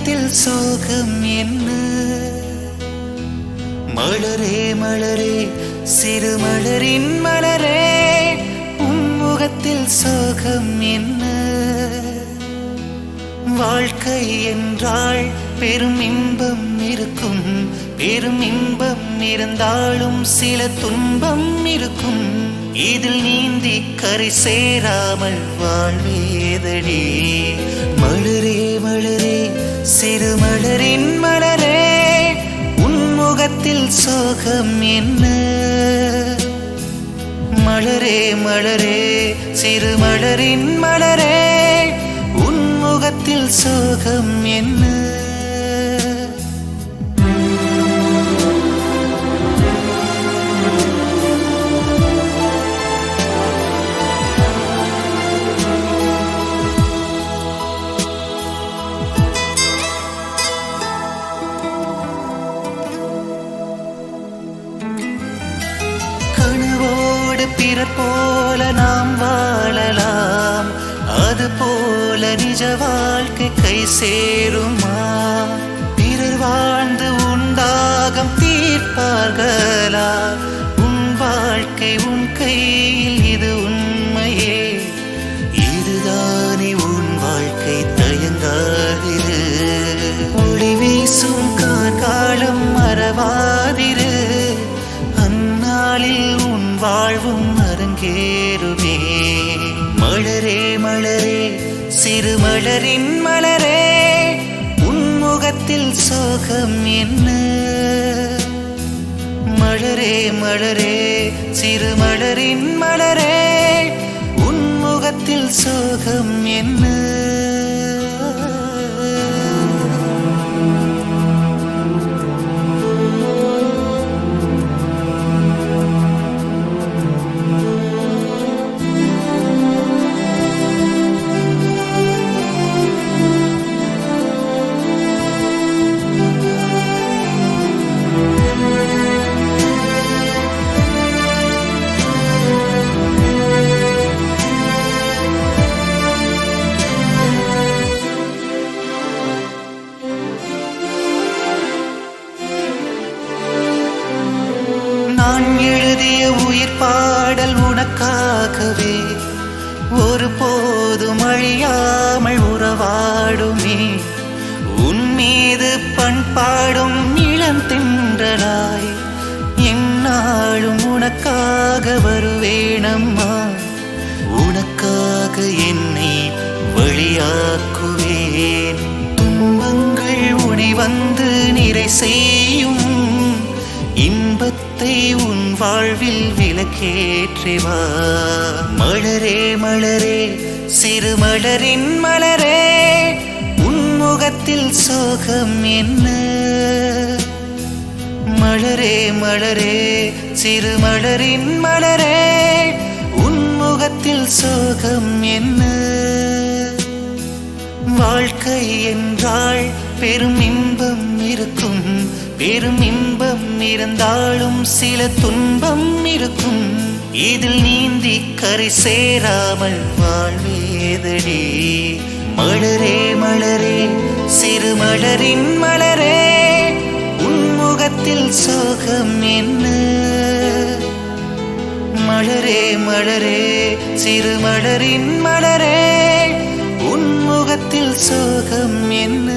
முகத்தில் சோகம் என்ன? மலரே மலரே சிறு மலரின் மலரே, உன் முகத்தில் சோகம் என்ன? வாழ்க்கை என்றால் பெரும் இன்பம் இருக்கும், பெரும் இன்பம் இருந்தாலும் சில துன்பம் இருக்கும். இதில் நீந்தி கரை சேராமல் வாழ்வேதடி. மலரே மலரே சிறு மலரின் மலரே, உன் முகத்தில் சோகம் என்ன? மலரே மலரே சிறு மலரின் மலரே, உன் முகத்தில் சோகம் என்ன? பிறர் போல நாம் வாழலாம், அது போல நிஜ வாழ்க்கை கை சேருமா? பிறர் வாழ்ந்து உண்டாகம் தீர்ப்பார்களா? உன் வாழ்க்கை உன் கையில், இது உண்மையே. இதுதானே உன் வாழ்க்கை, தயங்காதிரு. ஒளி வீசும் காலம் மறவாதிரு. அந்நாளில் உன் வாழ்வும் அரங்கேறுமே. மலரே மலரே சிறு மலரின் மலரே, உன் முகத்தில் சோகம் என்ன? மலரே மலரே சிறு மலரின் மலரே, உன் முகத்தில் சோகம் என்ன? நான் எழுதிய உயிர் பாடல் உனக்காகவே, ஒரு போதும் அழியாமல் உறவாடுமே. உன் மீது பண்பாடும் இளம் தென்றலாய், என்னாலும் உனக்காக வருவேனம்மா. உனக்காக என்னை வழியாக்குவேன். துன்பங்கள் உனை வந்து நிறை செய்யும், இன்பத்தை உன் வாழ்வில் விளக்கேற்றிவா. மலரே மலரே சிறு மலரின் மலரே, உன் முகத்தில் சோகம் என்ன? மலரே மலரே சிறு மலரின் மலரே, உன் முகத்தில் சோகம் என்ன? வாழ்க்கை என்றால் பெரும் இன்பம் இருக்கும், பெரும் இன்பம் இருந்தாலும் சில துன்பம் இருக்கும். இதில் நீந்தி கரை சேராமல் வாழ்வேதடி. மலரே மலரே சிறு மலரின் மலரே, உன் முகத்தில் சோகம் என்ன? மலரே மலரே சிறு மலரின் மலரே, உன் முகத்தில் சோகம் என்ன?